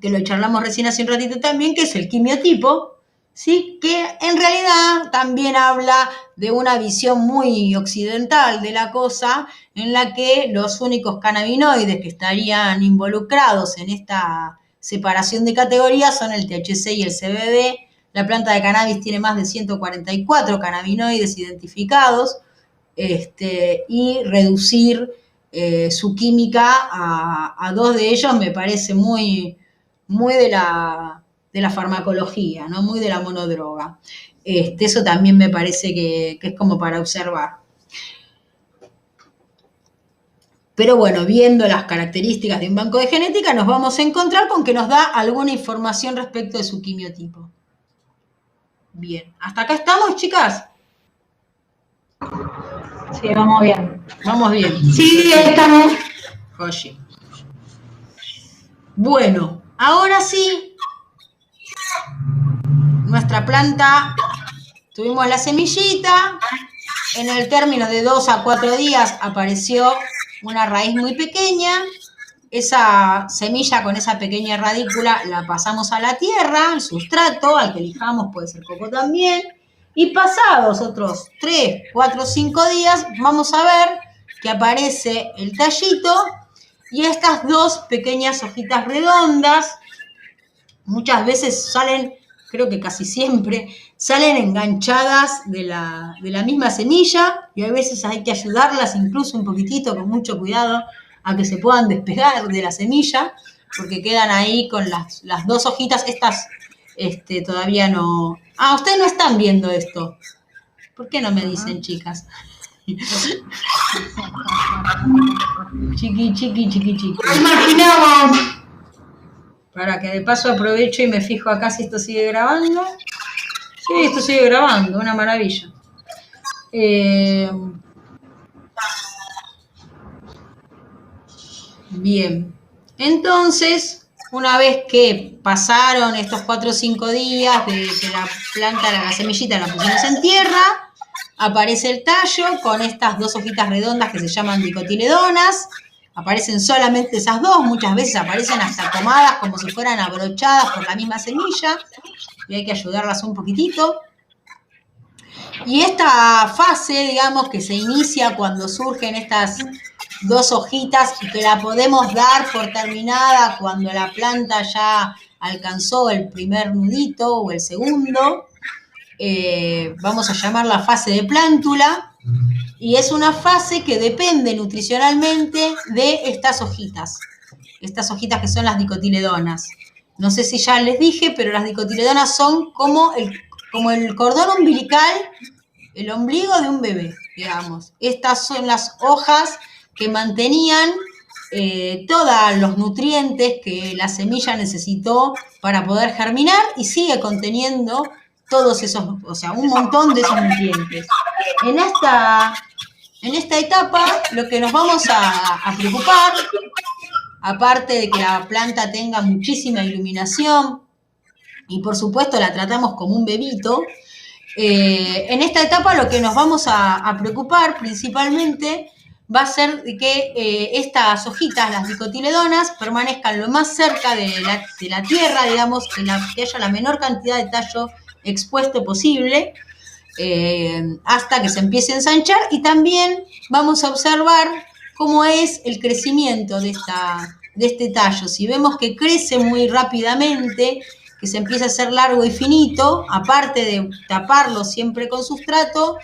que lo charlamos recién hace un ratito también, que es el quimiotipo, ¿sí? Que en realidad también habla de una visión muy occidental de la cosa, en la que los únicos cannabinoides que estarían involucrados en esta separación de categorías son el THC y el CBD. La planta de cannabis tiene más de 144 cannabinoides identificados, y reducir su química a 2 de ellos me parece muy de la farmacología, ¿no? Muy de la monodroga. Eso también me parece que es como para observar. Pero bueno, viendo las características de un banco de genética, nos vamos a encontrar con que nos da alguna información respecto de su quimiotipo. Bien, ¿hasta acá estamos, chicas? Sí, vamos bien. Vamos bien. Sí, estamos. Oye. Bueno, ahora sí, nuestra planta, tuvimos la semillita, en el término de 2 a 4 días apareció una raíz muy pequeña, esa semilla con esa pequeña radícula la pasamos a la tierra, al sustrato, al que elijamos, puede ser coco también, y pasados otros 3, 4, 5 días, vamos a ver que aparece el tallito y estas 2 pequeñas hojitas redondas, muchas veces salen, creo que casi siempre, salen enganchadas de la misma semilla y a veces hay que ayudarlas incluso un poquitito, con mucho cuidado, a que se puedan despegar de la semilla, porque quedan ahí con las 2 hojitas. Estas todavía no... Ah, ustedes no están viendo esto. ¿Por qué no me dicen, chicas? Chiqui. Imaginamos. Para que de paso aprovecho y me fijo acá si esto sigue grabando. Sí, esto sigue grabando, una maravilla. Bien, entonces, una vez que pasaron estos 4 o 5 días de que la planta, la semillita la pusimos en tierra, aparece el tallo con estas 2 hojitas redondas que se llaman dicotiledonas. Aparecen solamente esas 2, muchas veces aparecen hasta tomadas como si fueran abrochadas por la misma semilla, y hay que ayudarlas un poquitito. Y esta fase, digamos, que se inicia cuando surgen estas 2 hojitas y que la podemos dar por terminada cuando la planta ya alcanzó el primer nudito o el segundo, vamos a llamarla fase de plántula, y es una fase que depende nutricionalmente de estas hojitas que son las dicotiledonas. No sé si ya les dije, pero las dicotiledonas son como el cordón umbilical, el ombligo de un bebé, digamos. Estas son las hojas que mantenían todos los nutrientes que la semilla necesitó para poder germinar y sigue conteniendo todos esos, o sea, un montón de esos nutrientes. En esta etapa, lo que nos vamos a preocupar, aparte de que la planta tenga muchísima iluminación y por supuesto la tratamos como un bebito, en esta etapa lo que nos vamos a preocupar principalmente va a ser que estas hojitas, las dicotiledonas, permanezcan lo más cerca de la tierra, digamos, que haya la menor cantidad de tallo expuesto posible, hasta que se empiece a ensanchar, y también vamos a observar cómo es el crecimiento de este tallo. Si vemos que crece muy rápidamente, que se empieza a hacer largo y finito, aparte de taparlo siempre con sustrato,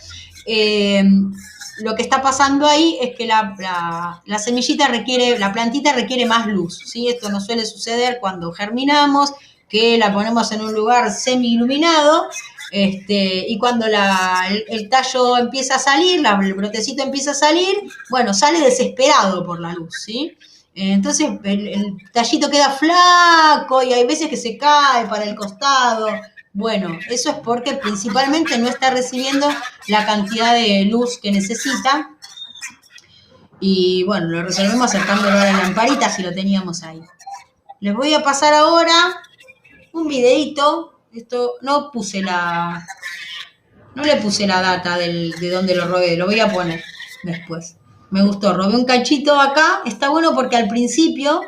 lo que está pasando ahí es que la semillita requiere, la plantita requiere más luz, ¿sí? Esto nos suele suceder cuando germinamos, que la ponemos en un lugar semi-iluminado, y cuando el tallo empieza a salir, el brotecito empieza a salir, bueno, sale desesperado por la luz, ¿sí? Entonces el tallito queda flaco y hay veces que se cae para el costado. Bueno, eso es porque principalmente no está recibiendo la cantidad de luz que necesita. Y bueno, lo resolvemos acercándolo a la lamparita si lo teníamos ahí. Les voy a pasar ahora un videito. Esto no le puse la data de dónde lo robé, lo voy a poner después. Me gustó, robé un cachito acá. Está bueno porque al principio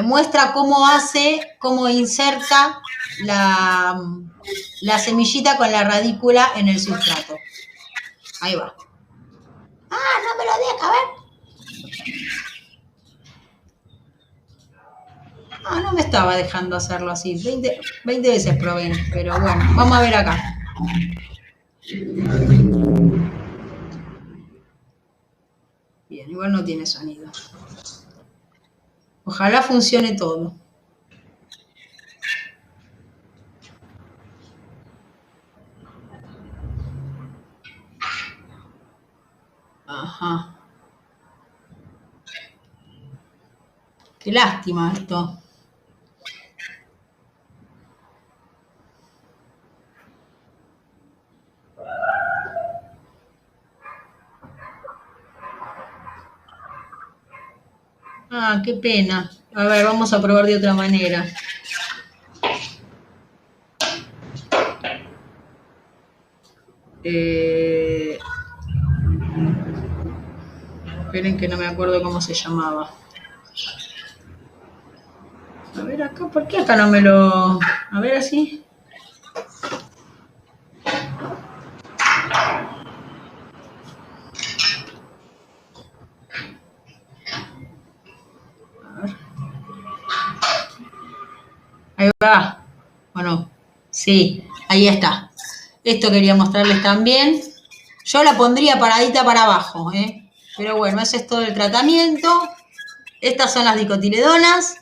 muestra cómo inserta la semillita con la radícula en el sustrato. Ahí va. Ah, no me lo deja, a ver. Ah, no me estaba dejando hacerlo así. 20 veces probé, pero bueno, vamos a ver acá. Bien, igual no tiene sonido. Ojalá funcione todo. Ajá. Qué lástima esto. Ah, qué pena. A ver, vamos a probar de otra manera. Esperen que no me acuerdo cómo se llamaba. A ver acá, ¿por qué acá no me lo...? A ver así. A ver. Ahí va. ¿O no? Sí, ahí está. Esto quería mostrarles también. Yo la pondría paradita para abajo, ¿eh? Pero bueno, ese es todo el tratamiento. Estas son las dicotiledonas.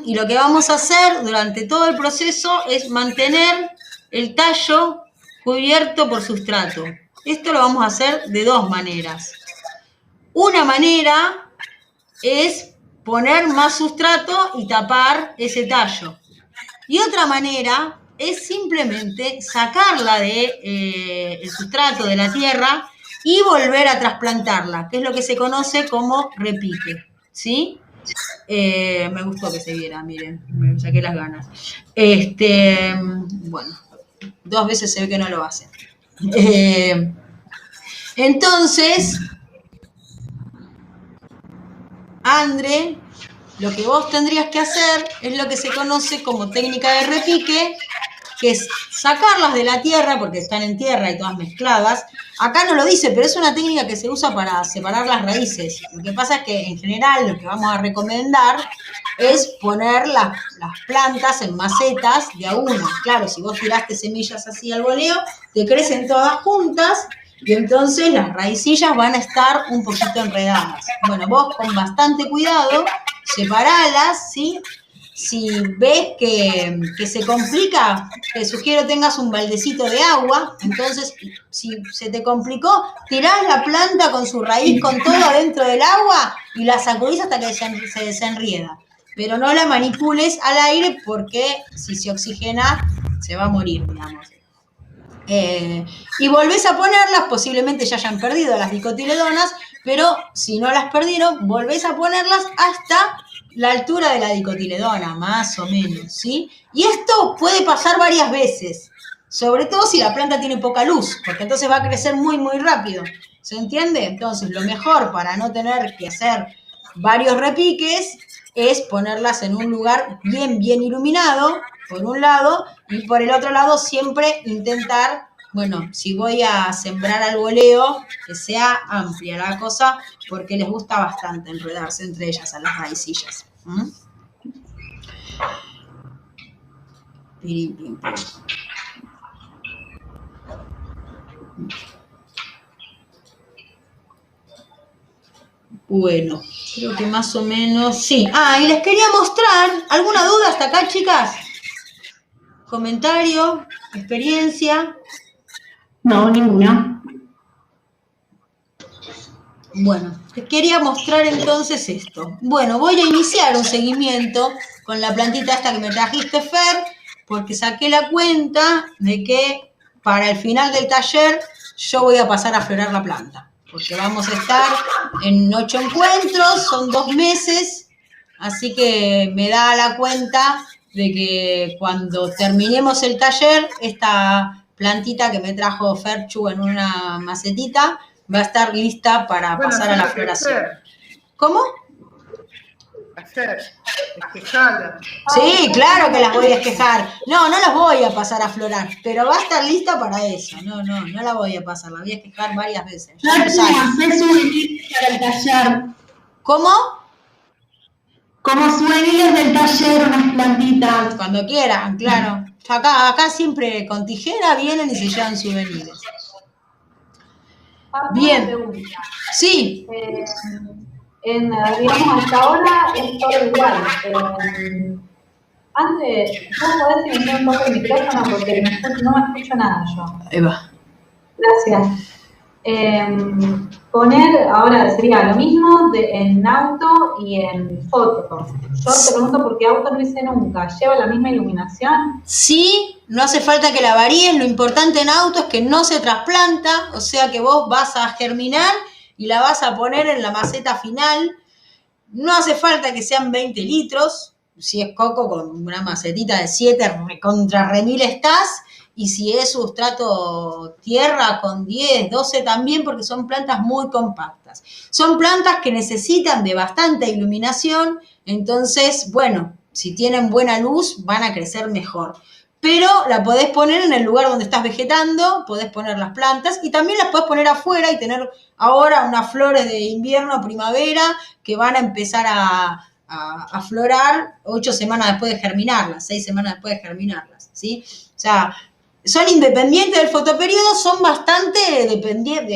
Y lo que vamos a hacer durante todo el proceso es mantener el tallo cubierto por sustrato. Esto lo vamos a hacer de dos maneras. Una manera es poner más sustrato y tapar ese tallo. Y otra manera es simplemente sacarla del sustrato de la tierra y volver a trasplantarla, que es lo que se conoce como repique, ¿sí? Me gustó que se viera, miren, me saqué las ganas. Bueno, 2 veces se ve que no lo hace. Entonces, André, lo que vos tendrías que hacer es lo que se conoce como técnica de repique, que es sacarlas de la tierra, porque están en tierra y todas mezcladas. Acá no lo dice, pero es una técnica que se usa para separar las raíces. Lo que pasa es que en general lo que vamos a recomendar es poner las plantas en macetas de a uno. Claro, si vos tiraste semillas así al voleo, te crecen todas juntas y entonces las raicillas van a estar un poquito enredadas. Bueno, vos con bastante cuidado, separalas, ¿sí? Si ves que se complica, te sugiero tengas un baldecito de agua. Entonces, si se te complicó, tirás la planta con su raíz, con todo adentro del agua y la sacudís hasta que se desenrieda. Pero no la manipules al aire porque si se oxigena, se va a morir, digamos. Y volvés a ponerlas, posiblemente ya hayan perdido las dicotiledonas, pero si no las perdieron, volvés a ponerlas hasta la altura de la dicotiledona, más o menos, ¿sí? Y esto puede pasar varias veces, sobre todo si la planta tiene poca luz, porque entonces va a crecer muy, muy rápido, ¿se entiende? Entonces, lo mejor para no tener que hacer varios repiques es ponerlas en un lugar bien, bien iluminado, por un lado, y por el otro lado siempre intentar, bueno, si voy a sembrar al voleo, que sea amplia la cosa, porque les gusta bastante enredarse entre ellas a las raicillas. Pirim, pim, pum. Bueno, creo que más o menos, sí. Y les quería mostrar, ¿alguna duda hasta acá, chicas? ¿Comentario? ¿Experiencia? No, ninguna. Bueno, les quería mostrar entonces esto. Bueno, voy a iniciar un seguimiento con la plantita esta que me trajiste, Fer, porque saqué la cuenta de que para el final del taller yo voy a pasar a florar la planta, porque vamos a estar en 8 encuentros, son 2 meses, así que me da la cuenta de que cuando terminemos el taller, esta plantita que me trajo Ferchu en una macetita va a estar lista para pasar a la floración. ¿Cómo? Hacer, esquejala. Sí, claro que las voy a esquejar. No las voy a pasar a florar, pero va a estar lista para eso. No la voy a pasar, la voy a esquejar varias veces. Haces un link para el taller. ¿Cómo? Como souvenirs del taller, unas plantitas. Cuando quieran, claro. Acá siempre con tijera vienen y se llevan souvenirs. Bien. Sí. Digamos, hasta ahora es todo igual. Antes, ¿vos podés silenciar un poco el micrófono? Porque no me escucho nada yo. Ahí va. Gracias. Poner, ahora sería lo mismo en auto y en foto. Yo te pregunto porque auto no hice nunca. ¿Lleva la misma iluminación? Sí, no hace falta que la varíes. Lo importante en auto es que no se trasplanta, o sea que vos vas a germinar y la vas a poner en la maceta final. No hace falta que sean 20 litros. Si es coco, con una macetita de 7, contra remil estás. Y si es sustrato tierra, con 10, 12 también, porque son plantas muy compactas. Son plantas que necesitan de bastante iluminación, entonces, bueno, si tienen buena luz, van a crecer mejor. Pero la podés poner en el lugar donde estás vegetando, podés poner las plantas y también las podés poner afuera y tener ahora unas flores de invierno, primavera, que van a empezar a aflorar 8 semanas después de germinarlas, 6 semanas después de germinarlas, ¿sí? O sea, son independientes del fotoperiodo, son bastante dependientes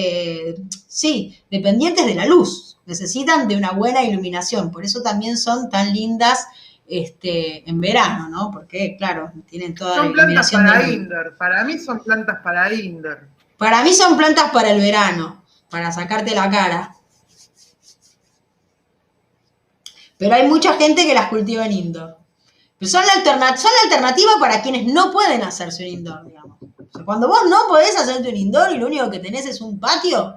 de la luz, necesitan de una buena iluminación, por eso también son tan lindas en verano, ¿no? Porque, claro, tienen toda la iluminación. Son plantas para indoor, para mí son plantas para indoor. Para mí son plantas para el verano, para sacarte la cara. Pero hay mucha gente que las cultiva en indoor. Pero son la alternativa para quienes no pueden hacerse un indoor, digamos. O sea, cuando vos no podés hacerte un indoor y lo único que tenés es un patio,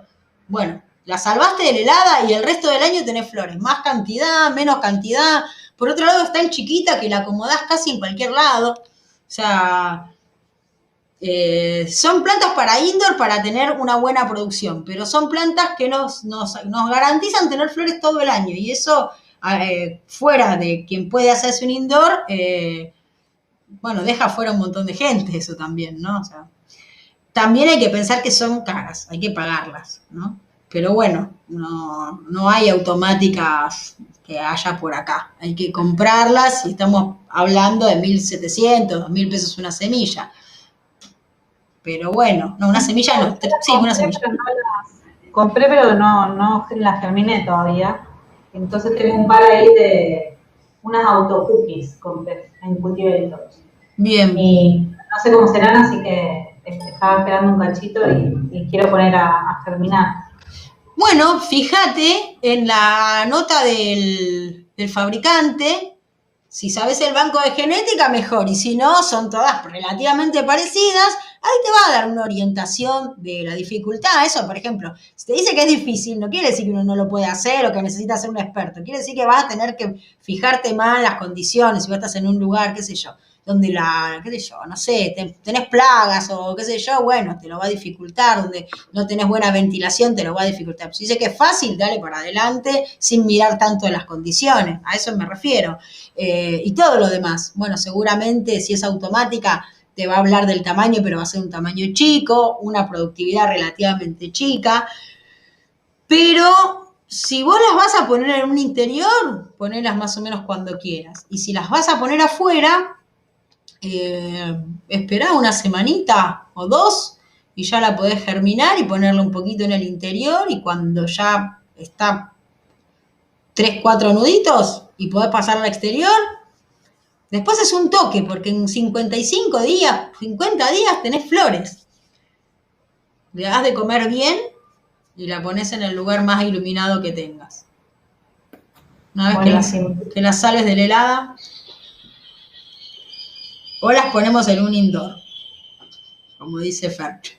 bueno, la salvaste de la helada y el resto del año tenés flores. Más cantidad, menos cantidad. Por otro lado, es tan chiquita que la acomodás casi en cualquier lado. O sea, son plantas para indoor para tener una buena producción, pero son plantas que nos garantizan tener flores todo el año. Y eso, fuera de quien puede hacerse un indoor, bueno, deja fuera un montón de gente eso también, ¿no? O sea, también hay que pensar que son caras, hay que pagarlas, ¿no? Pero bueno, no hay automáticas que haya por acá. Hay que comprarlas y estamos hablando de 1.700, 2.000 pesos una semilla. Pero bueno, no, una semilla no. Sí, una semilla. Compré, pero no las germiné todavía. Entonces tengo un par ahí de unas autocookies compré en Cultivators. Bien. Y no sé cómo serán, así que estaba esperando un cachito y quiero poner a germinar. Bueno, fíjate en la nota del fabricante, si sabes el banco de genética, mejor, y si no, son todas relativamente parecidas, ahí te va a dar una orientación de la dificultad. Eso, por ejemplo, si te dice que es difícil, no quiere decir que uno no lo puede hacer o que necesita ser un experto, quiere decir que vas a tener que fijarte más en las condiciones, si vos estás en un lugar, qué sé yo, donde no sé, tenés plagas o qué sé yo, bueno, te lo va a dificultar, donde no tenés buena ventilación, te lo va a dificultar. Si dice que es fácil, dale para adelante, sin mirar tanto en las condiciones, a eso me refiero. Y todo lo demás, bueno, seguramente si es automática, te va a hablar del tamaño, pero va a ser un tamaño chico, una productividad relativamente chica, pero si vos las vas a poner en un interior, ponelas más o menos cuando quieras, y si las vas a poner afuera, esperá una semanita o 2 y ya la podés germinar y ponerle un poquito en el interior, y cuando ya está 3, 4 nuditos y podés pasarla al exterior, después es un toque, porque en 55 días, 50 días tenés flores. Le das de comer bien y la pones en el lugar más iluminado que tengas. Una vez que las sales de la helada, o las ponemos en un indoor, como dice Ferch.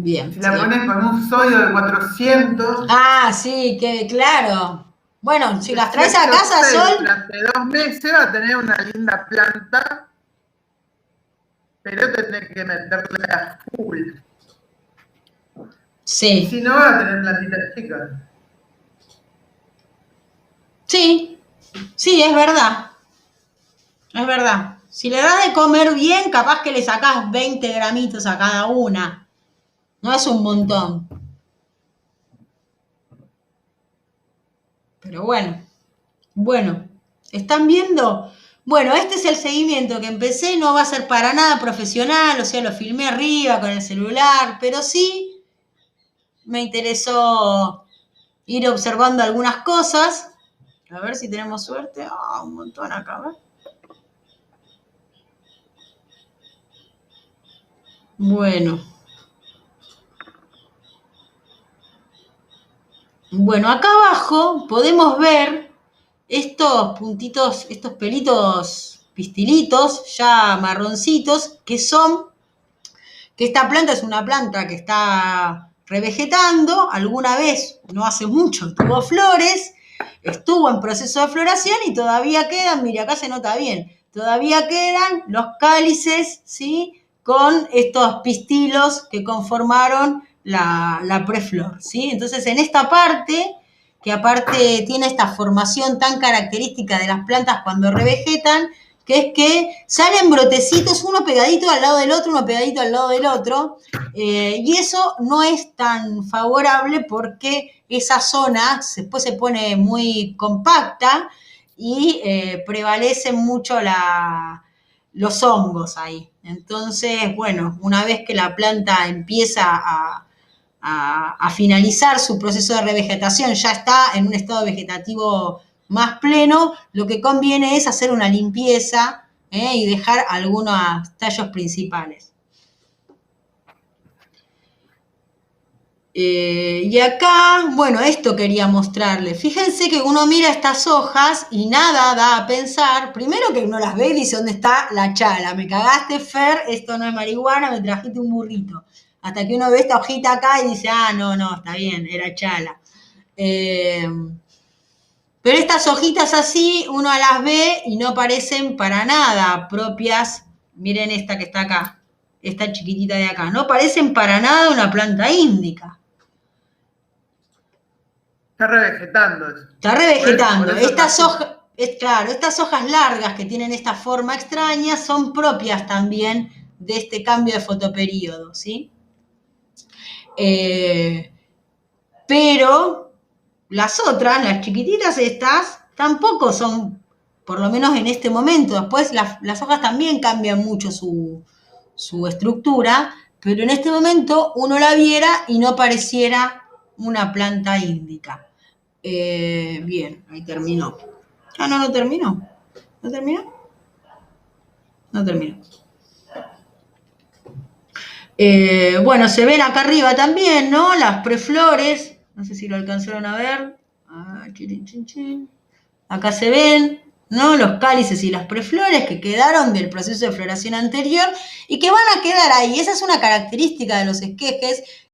Bien. Si la pones con un sodio de 400. Ah, sí, que claro. Bueno, si las traes a casa, Sol. Durante 2 meses va a tener una linda planta, pero tenés que meterle a full. Sí. Y si no, va a tener plantitas chicas. Sí, sí, es verdad. Es verdad. Si le das de comer bien, capaz que le sacás 20 gramitos a cada una. No es un montón. Pero bueno, ¿están viendo? Bueno, este es el seguimiento que empecé, no va a ser para nada profesional, o sea, lo filmé arriba con el celular, pero sí me interesó ir observando algunas cosas. A ver si tenemos suerte. Ah, un montón acá, a ver. Bueno, acá abajo podemos ver estos puntitos, estos pelitos, pistilitos, ya marroncitos, que esta planta es una planta que está revegetando, alguna vez, no hace mucho, tuvo flores, estuvo en proceso de floración y todavía quedan, mire, acá se nota bien, todavía quedan los cálices, ¿sí?, con estos pistilos que conformaron la preflor, ¿sí? Entonces, en esta parte, que aparte tiene esta formación tan característica de las plantas cuando revegetan, que es que salen brotecitos, uno pegadito al lado del otro, uno pegadito al lado del otro, y eso no es tan favorable porque esa zona después se pone muy compacta y prevalecen mucho los hongos ahí. Entonces, bueno, una vez que la planta empieza a finalizar su proceso de revegetación, ya está en un estado vegetativo más pleno, lo que conviene es hacer una limpieza y dejar algunos tallos principales. Y acá, bueno, esto quería mostrarles. Fíjense que uno mira estas hojas y nada da a pensar, primero que uno las ve y dice, ¿dónde está la chala? Me cagaste, Fer, esto no es marihuana, me trajiste un burrito. Hasta que uno ve esta hojita acá y dice, ah, no, está bien, era chala. Pero estas hojitas así, uno las ve y no parecen para nada propias. Miren esta que está acá, esta chiquitita de acá. No parecen para nada una planta índica. Está revegetando. Está revegetando. Estas hojas, claro, estas hojas largas que tienen esta forma extraña son propias también de este cambio de fotoperíodo, ¿sí? Pero las otras, las chiquititas estas, tampoco son, por lo menos en este momento. Después las hojas también cambian mucho su estructura, pero en este momento uno la viera y no pareciera una planta índica. Bien, ahí terminó. Ah, no terminó. ¿No terminó? No terminó. Bueno, se ven acá arriba también, ¿no? Las preflores. No sé si lo alcanzaron a ver. Acá se ven, ¿no? Los cálices y las preflores que quedaron del proceso de floración anterior y que van a quedar ahí. Esa es una característica de los esquejes